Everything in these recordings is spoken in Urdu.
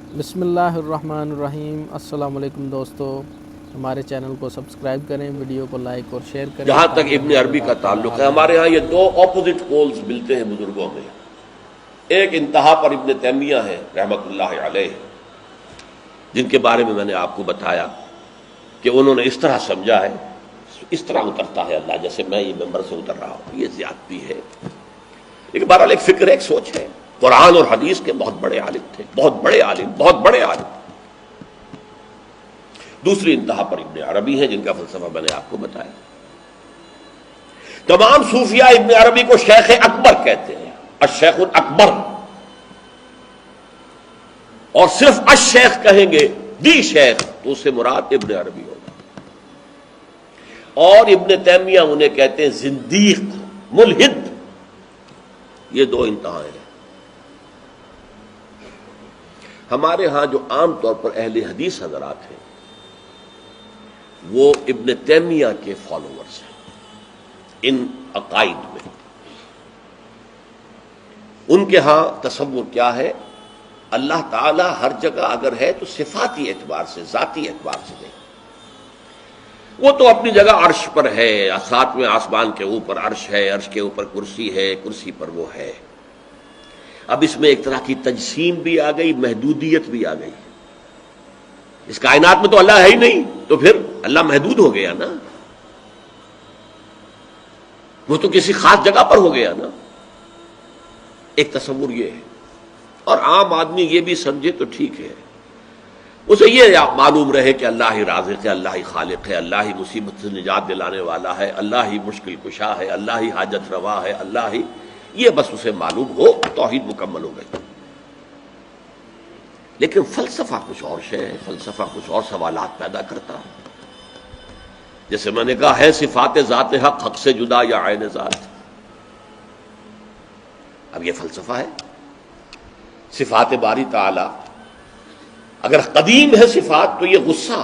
بسم اللہ الرحمن الرحیم۔ السلام علیکم دوستو، ہمارے چینل کو سبسکرائب کریں، ویڈیو کو لائک اور شیئر کریں۔ جہاں تک ابن عربی کا تعلق ہے، ہمارے ہاں یہ دو اپوزٹ پولز ملتے ہیں بزرگوں میں۔ ایک انتہا پر ابن تیمیہ ہے رحمۃ اللہ علیہ، جن کے بارے میں میں نے آپ کو بتایا کہ انہوں نے اس طرح سمجھا ہے، اس طرح اترتا ہے اللہ جیسے میں یہ ممبر سے اتر رہا ہوں، یہ زیادتی ہے۔ لیکن بہرحال ایک فکر ہے، ایک سوچ ہے۔ قرآن اور حدیث کے بہت بڑے عالم تھے، بہت بڑے عالم، بہت بڑے عالم۔ دوسری انتہا پر ابن عربی ہیں، جن کا فلسفہ میں نے آپ کو بتایا۔ تمام صوفیاء ابن عربی کو شیخ اکبر کہتے ہیں، الشیخ الاکبر، اور صرف الشیخ کہیں گے، دی شیخ، تو اس سے مراد ابن عربی ہوگا۔ اور ابن تیمیہ انہیں کہتے ہیں زندیق، ملحد۔ یہ دو انتہائیں ہیں۔ ہمارے ہاں جو عام طور پر اہل حدیث حضرات ہیں، وہ ابن تیمیہ کے فالوورز ہیں ان عقائد میں۔ ان کے ہاں تصور کیا ہے؟ اللہ تعالیٰ ہر جگہ اگر ہے تو صفاتی اعتبار سے، ذاتی اعتبار سے نہیں۔ وہ تو اپنی جگہ عرش پر ہے، ساتویں آسمان کے اوپر عرش ہے، عرش کے اوپر کرسی ہے، کرسی پر وہ ہے۔ اب اس میں ایک طرح کی تجسیم بھی آ گئی، محدودیت بھی آ گئی۔ اس کائنات میں تو اللہ ہے ہی نہیں، تو پھر اللہ محدود ہو گیا نا، وہ تو کسی خاص جگہ پر ہو گیا نا۔ ایک تصور یہ ہے، اور عام آدمی یہ بھی سمجھے تو ٹھیک ہے، اسے یہ معلوم رہے کہ اللہ ہی رازق ہے، اللہ ہی خالق ہے، اللہ ہی مصیبت سے نجات دلانے والا ہے، اللہ ہی مشکل کشا ہے، اللہ ہی حاجت روا ہے، اللہ ہی، یہ بس اسے معلوم ہو، توحید مکمل ہو گئی۔ لیکن فلسفہ کچھ اور شے ہے، فلسفہ کچھ اور سوالات پیدا کرتا ہے۔ جیسے میں نے کہا ہے صفات ذات حق، حق سے جدا یا عین ذات۔ اب یہ فلسفہ ہے۔ صفات باری تعالی، اگر قدیم ہے صفات تو یہ غصہ،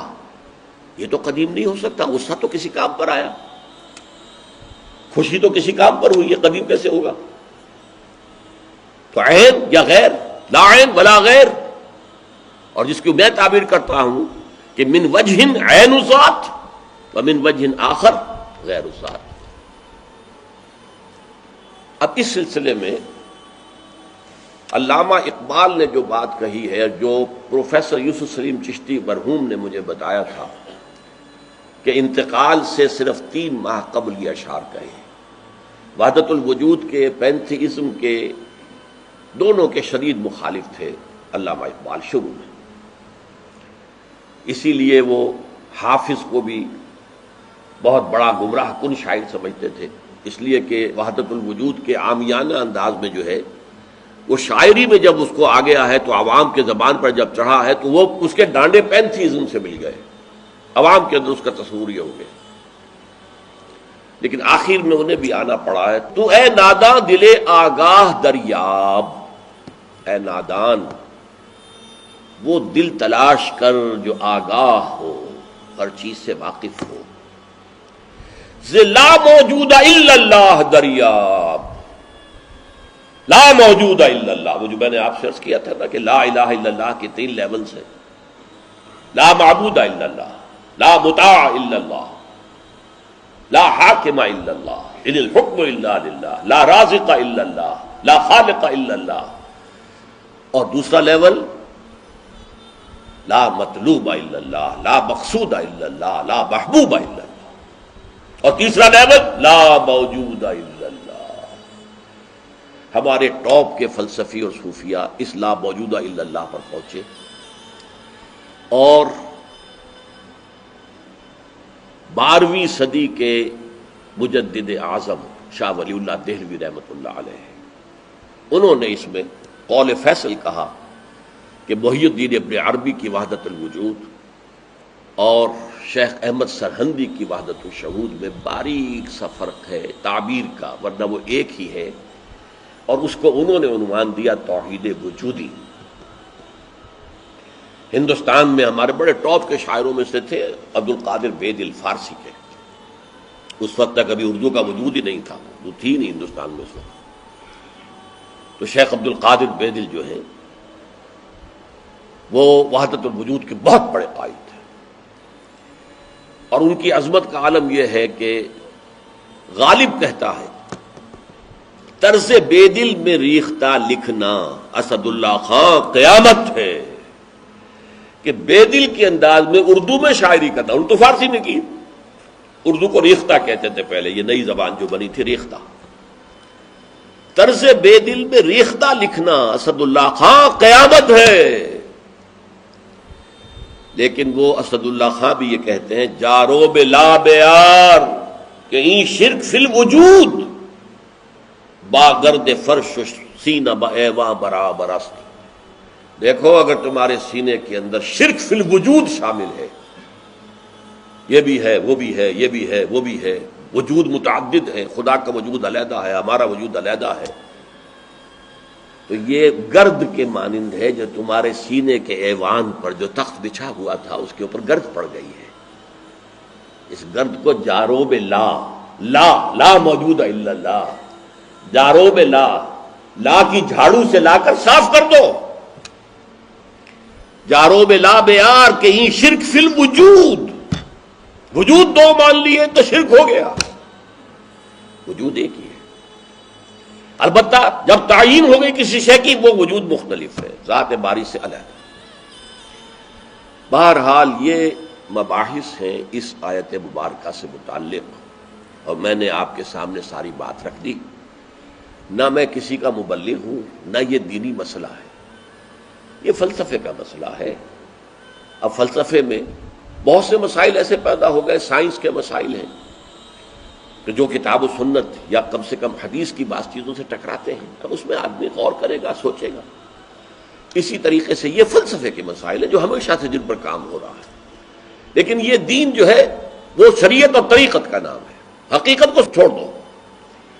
یہ تو قدیم نہیں ہو سکتا، غصہ تو کسی کام پر آیا، خوشی تو کسی کام پر ہوئی، یہ قدیم کیسے ہوگا؟ تو عین یا غیر، لا عین ولا غیر۔ اور جس کی میں تعبیر کرتا ہوں کہ من وجہ عین ذات ومن وجہ آخر غیر ذات۔ اب اس سلسلے میں علامہ اقبال نے جو بات کہی ہے، جو پروفیسر یوسف سلیم چشتی مرحوم نے مجھے بتایا تھا کہ انتقال سے صرف 3 ماہ قبل یہ اشعار کہے، وحدت الوجود کے، پینتھیزم کے، دونوں کے شدید مخالف تھے علامہ اقبال شروع میں۔ اسی لیے وہ حافظ کو بھی بہت بڑا گمراہ کن شاعر سمجھتے تھے، اس لیے کہ وحدت الوجود کے عامیانہ انداز میں جو ہے، وہ شاعری میں جب اس کو آ گیا ہے تو عوام کے زبان پر جب چڑھا ہے تو وہ اس کے ڈانڈے پینتھیزم سے مل گئے، عوام کے اندر اس کا تصور یہ ہو گیا۔ لیکن آخر میں انہیں بھی آنا پڑا ہے۔ تو اے ناداں دل آگاہ دریاب، اے نادان وہ دل تلاش کر جو آگاہ ہو، ہر چیز سے واقف ہو۔ لا موجود الا اللہ دریاب، لا موجود الا اللہ، وہ جو میں نے آپ سے عرض کیا تھا نا کہ لا الہ الا اللہ کے 3 لیولز ہیں۔ لا معبود الا اللہ، لا مطاع الا اللہ، لا حاکم الا اللہ، ان الحکم الا للہ، لا رازق الا اللہ، لا خالق الا اللہ۔ اور دوسرا لیول لا مطلوب الا اللہ، لا مقصود الا اللہ، لا محبوب الا اللہ۔ اور تیسرا لیول لا موجود الا اللہ۔ ہمارے ٹاپ کے فلسفی اور صوفیاء اس لا موجودہ الا اللہ پر پہنچے، اور 12ویں صدی کے مجدد اعظم شاہ ولی اللہ دہلوی رحمۃ اللہ علیہ، انہوں نے اس میں قول فیصل کہا کہ محی الدین ابن عربی کی وحدت الوجود اور شیخ احمد سرہندی کی وحدت الشہود میں باریک سا فرق ہے تعبیر کا، ورنہ وہ ایک ہی ہے، اور اس کو انہوں نے عنوان دیا توحید وجودی۔ ہندوستان میں ہمارے بڑے ٹاپ کے شاعروں میں سے تھے عبد القادر بید الفارسی کے، اس وقت تک ابھی اردو کا وجود ہی نہیں تھا، اردو تھی نہیں ہندوستان میں اس وقت۔ تو شیخ عبد القادر بیدل جو ہیں وہ وحدت الوجود کے بہت بڑے قائد تھے، اور ان کی عظمت کا عالم یہ ہے کہ غالب کہتا ہے طرز بے دل میں ریختہ لکھنا اسد اللہ خان قیامت ہے، کہ بے دل کے انداز میں اردو میں شاعری کرنا، ان تو فارسی میں کی، اردو کو ریختہ کہتے تھے پہلے، یہ نئی زبان جو بنی تھی ریختہ، طرز بے دل میں ریختہ لکھنا اسد اللہ خان قیامت ہے۔ لیکن وہ اسد اللہ خان بھی یہ کہتے ہیں جارو بلا بیار کہ این شرک فی الوجود با گرد فرش سینہ با ایواں برابر است۔ دیکھو اگر تمہارے سینے کے اندر شرک فی الوجود شامل ہے، یہ بھی ہے وہ بھی ہے یہ بھی ہے وہ بھی ہے، وجود متعدد ہے، خدا کا وجود علیحدہ ہے، ہمارا وجود علیحدہ ہے، تو یہ گرد کے مانند ہے جو تمہارے سینے کے ایوان پر جو تخت بچھا ہوا تھا اس کے اوپر گرد پڑ گئی ہے۔ اس گرد کو جاروب لا، لا موجود ہے الا اللہ، جاروب لا کی جھاڑو سے لا کر صاف کر دو، جاروب لا بیار کہ یہ شرک فی الوجود، وجود دو مان لیے تو شرک ہو گیا، وجود ایک ہی ہے۔ البتہ جب تعین ہو گئی کسی شے کی وہ وجود مختلف ہے، ذات باری سے علیحدہ۔ بہرحال یہ مباحث ہیں اس آیت مبارکہ سے متعلق، اور میں نے آپ کے سامنے ساری بات رکھ دی۔ نہ میں کسی کا مبلغ ہوں، نہ یہ دینی مسئلہ ہے، یہ فلسفے کا مسئلہ ہے۔ اب فلسفے میں بہت سے مسائل ایسے پیدا ہو گئے، سائنس کے مسائل ہیں کہ جو کتاب و سنت یا کم سے کم حدیث کی بعض چیزوں سے ٹکراتے ہیں، اب اس میں آدمی غور کرے گا، سوچے گا۔ اسی طریقے سے یہ فلسفے کے مسائل ہیں جو ہمیشہ سے جن پر کام ہو رہا ہے، لیکن یہ دین جو ہے وہ شریعت اور طریقت کا نام ہے۔ حقیقت کو چھوڑ دو،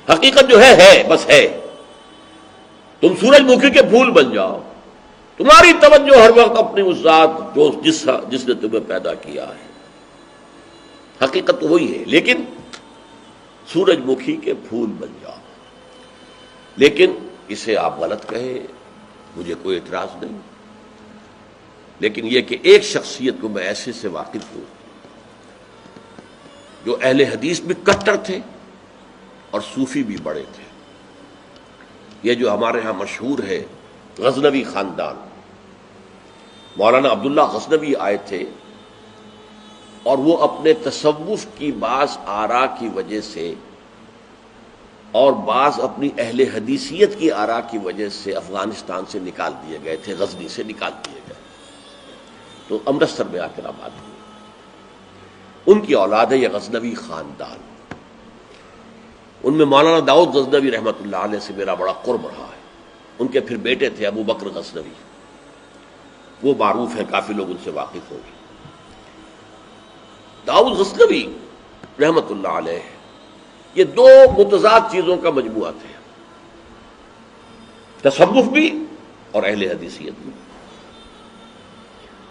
حقیقت جو ہے بس ہے۔ تم سورج مکھی کے پھول بن جاؤ، تمہاری توجہ ہر وقت اپنی اس ذات جو جس نے تمہیں پیدا کیا ہے، حقیقت تو وہی ہے، لیکن سورج مکھی کے پھول بن جاؤ۔ لیکن اسے آپ غلط کہیں، مجھے کوئی اعتراض نہیں، لیکن یہ کہ ایک شخصیت کو میں ایسے سے واقف ہوں جو اہل حدیث بھی کٹر تھے اور صوفی بھی بڑے تھے۔ یہ جو ہمارے ہاں مشہور ہے غزنوی خاندان، مولانا عبداللہ غزنوی آئے تھے، اور وہ اپنے تصوف کی بعض آراء کی وجہ سے اور بعض اپنی اہل حدیثیت کی آراء کی وجہ سے افغانستان سے نکال دیے گئے تھے، غزنی سے نکال دیے گئے، تو امرتسر میں آ کر آباد ہوئے۔ ان کی اولاد ہے یہ غزنوی خاندان، ان میں مولانا داؤد غزنوی رحمۃ اللہ علیہ سے میرا بڑا قرب رہا ہے۔ ان کے پھر بیٹے تھے ابو بکر غزنوی، وہ معروف ہیں، کافی لوگ ان سے واقف ہوں گے۔ داؤد غزنوی رحمۃ اللہ علیہ یہ دو متضاد چیزوں کا مجموعہ تھے، تصوف بھی اور اہل حدیثیت بھی۔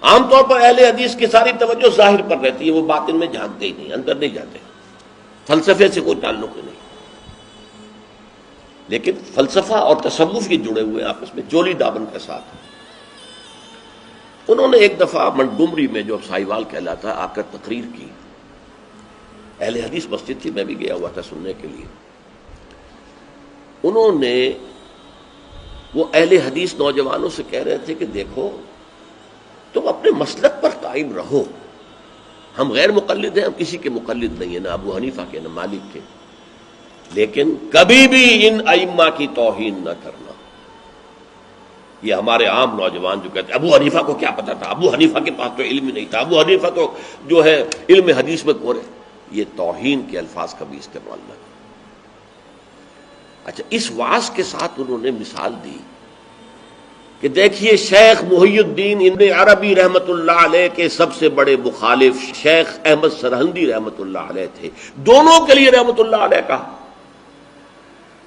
عام طور پر اہل حدیث کی ساری توجہ ظاہر پر رہتی ہے، وہ باطن میں جانتے ہی نہیں، اندر نہیں جاتے، فلسفے سے کوئی تعلق ہی نہیں۔ لیکن فلسفہ اور تصوف یہ جڑے ہوئے آپس میں چولی دامن کے ساتھ۔ انہوں نے ایک دفعہ منٹگمری میں جو سائیوال کہلاتا آ کر تقریر کی، اہل حدیث مسجد تھی، میں بھی گیا ہوا تھا سننے کے لیے۔ انہوں نے وہ اہل حدیث نوجوانوں سے کہہ رہے تھے کہ دیکھو تم اپنے مسلک پر قائم رہو، ہم غیر مقلد ہیں، ہم کسی کے مقلد نہیں ہیں، نہ ابو حنیفہ کے نہ مالک کے، لیکن کبھی بھی ان ائمہ کی توہین نہ کرنا۔ یہ ہمارے عام نوجوان جو کہتے ہیں ابو حنیفہ کو کیا پتا تھا، ابو حنیفہ کے پاس تو علم ہی نہیں تھا، ابو حنیفہ تو جو ہے علم حدیث میں کورے، یہ توہین کے الفاظ کبھی استعمال نہ کریں۔ اچھا، اس واعظ کے ساتھ انہوں نے مثال دی کہ دیکھیے شیخ محی الدین ابن عربی رحمۃ اللہ علیہ کے سب سے بڑے مخالف شیخ احمد سرہندی رحمۃ اللہ علیہ تھے، دونوں کے لیے رحمۃ اللہ علیہ کہا۔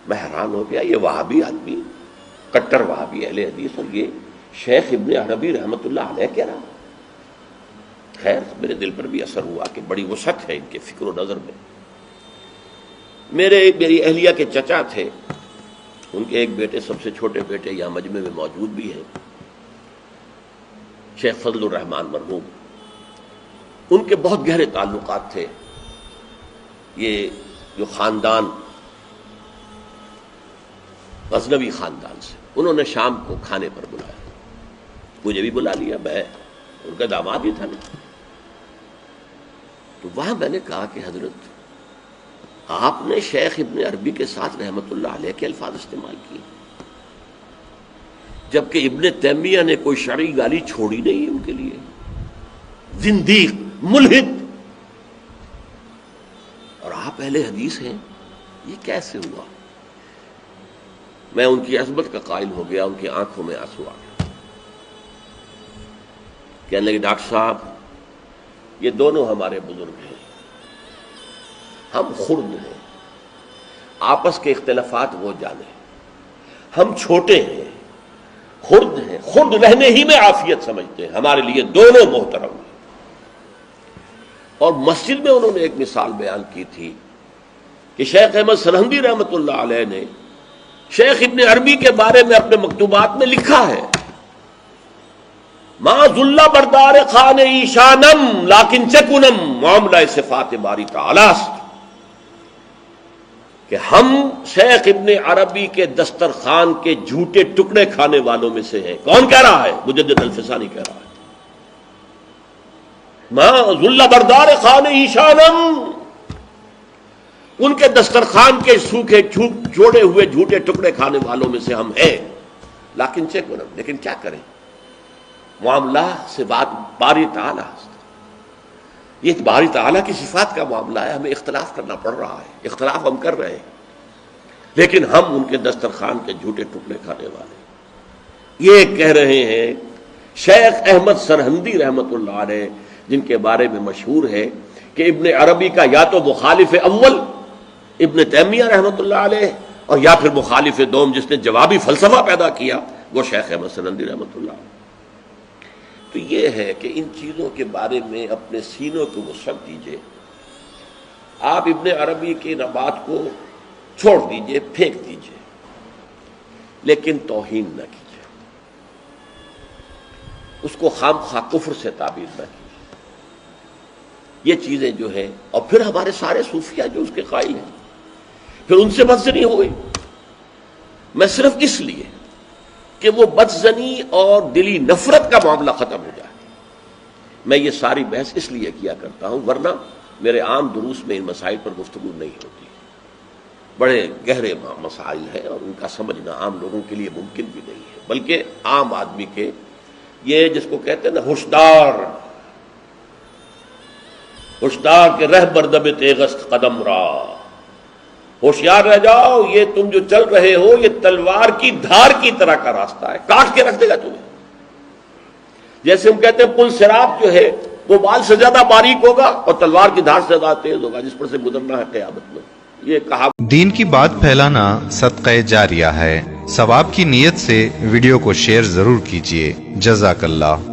میں حیران ہو گیا، یہ وہابی آدمی، کٹر وہابی اہل حدیث، اور یہ شیخ ابن عربی رحمۃ اللہ علیہ کہہ رہا۔ خیر میرے دل پر بھی اثر ہوا کہ بڑی وسعت ہے ان کے فکر و نظر میں۔ میری اہلیہ کے چچا تھے، ان کے ایک بیٹے، سب سے چھوٹے بیٹے یہاں مجمع میں موجود بھی ہیں، شیخ فضل الرحمان مرحوم، ان کے بہت گہرے تعلقات تھے یہ جو خاندان غزنوی خاندان سے. انہوں نے شام کو کھانے پر بلایا، مجھے بھی بلا لیا، میں ان کا داماد ہی تھا نا. تو وہاں میں نے کہا کہ حضرت آپ نے شیخ ابن عربی کے ساتھ رحمت اللہ علیہ کے الفاظ استعمال کیے، جبکہ ابن تیمیہ نے کوئی شرعی گالی چھوڑی نہیں ان کے لیے. زندیق، ملحد، اور آپ اہل حدیث ہیں، یہ کیسے ہوا؟ میں ان کی عظمت کا قائل ہو گیا، ان کی آنکھوں میں آنسو آ گیا. کہنے لگے ڈاکٹر صاحب یہ دونوں ہمارے بزرگ ہیں، ہم خرد ہیں، آپس کے اختلافات وہ جانے، ہم چھوٹے ہیں، خرد ہیں، خرد رہنے ہی میں عافیت سمجھتے ہیں، ہمارے لیے دونوں محترم ہیں. اور مسجد میں انہوں نے ایک مثال بیان کی تھی کہ شیخ احمد سرہندی رحمۃ اللہ علیہ نے شیخ ابن عربی کے بارے میں اپنے مکتوبات میں لکھا ہے ما ذل بردار خان ایشانم لیکن چکنم معاملہ صفات باری تعالی است، کہ ہم شیخ ابن عربی کے دسترخوان کے جھوٹے ٹکڑے کھانے والوں میں سے ہیں. کون کہہ رہا ہے؟ مجدد الفسانی کہہ رہا ہے. ما ذل بردار خان ایشانم، ان کے دسترخوان کے سوکھے جوڑے ہوئے جھوٹے ٹکڑے کھانے والوں میں سے ہم ہیں. لیکن چکنم، لیکن کیا کریں، معاملہ سے بات باری تعالی است. یہ باری تعالیٰ کی صفات کا معاملہ ہے، ہمیں اختلاف کرنا پڑ رہا ہے، اختلاف ہم کر رہے ہیں، لیکن ہم ان کے دسترخوان کے جھوٹے ٹکڑے کھانے والے. یہ کہہ رہے ہیں شیخ احمد سرہندی رحمت اللہ علیہ، جن کے بارے میں مشہور ہے کہ ابن عربی کا یا تو مخالف اول ابن تیمیہ رحمت اللہ علیہ، اور یا پھر مخالف دوم جس نے جوابی فلسفہ پیدا کیا وہ شیخ احمد سرہندی رحمت اللہ علیہ. تو یہ ہے کہ ان چیزوں کے بارے میں اپنے سینوں کو وسعت دیجئے. آپ ابن عربی کی بات کو چھوڑ دیجئے، پھینک دیجئے، لیکن توہین نہ کیجئے، اس کو خام خواہ کفر سے تعبیر نہ کیجئے. یہ چیزیں جو ہیں، اور پھر ہمارے سارے صوفیہ جو اس کے قائل ہیں، پھر ان سے بدزنی ہو گئی. میں صرف اس لیے کہ وہ بدزنی اور دلی نفرت کا معاملہ ختم ہو جائے، میں یہ ساری بحث اس لیے کیا کرتا ہوں، ورنہ میرے عام دروس میں ان مسائل پر گفتگو نہیں ہوتی. بڑے گہرے مسائل ہیں اور ان کا سمجھنا عام لوگوں کے لیے ممکن بھی نہیں ہے، بلکہ عام آدمی کے، یہ جس کو کہتے ہیں نا ہوشدار کے رہ بردب تیغست قدم را، ہوشیار رہ جاؤ، یہ تم جو چل رہے ہو یہ تلوار کی دھار کی طرح کا راستہ ہے، کاٹ کے رکھ دے گا تمہیں. جیسے ہم کہتے ہیں پل صراط جو ہے وہ بال سے زیادہ باریک ہوگا اور تلوار کی دھار سے زیادہ تیز ہوگا، جس پر سے گزرنا ہے قیامت میں. یہ کہا. دین کی بات پھیلانا صدقہ جاریہ ہے. ثواب کی نیت سے ویڈیو کو شیئر ضرور کیجیے. جزاک اللہ.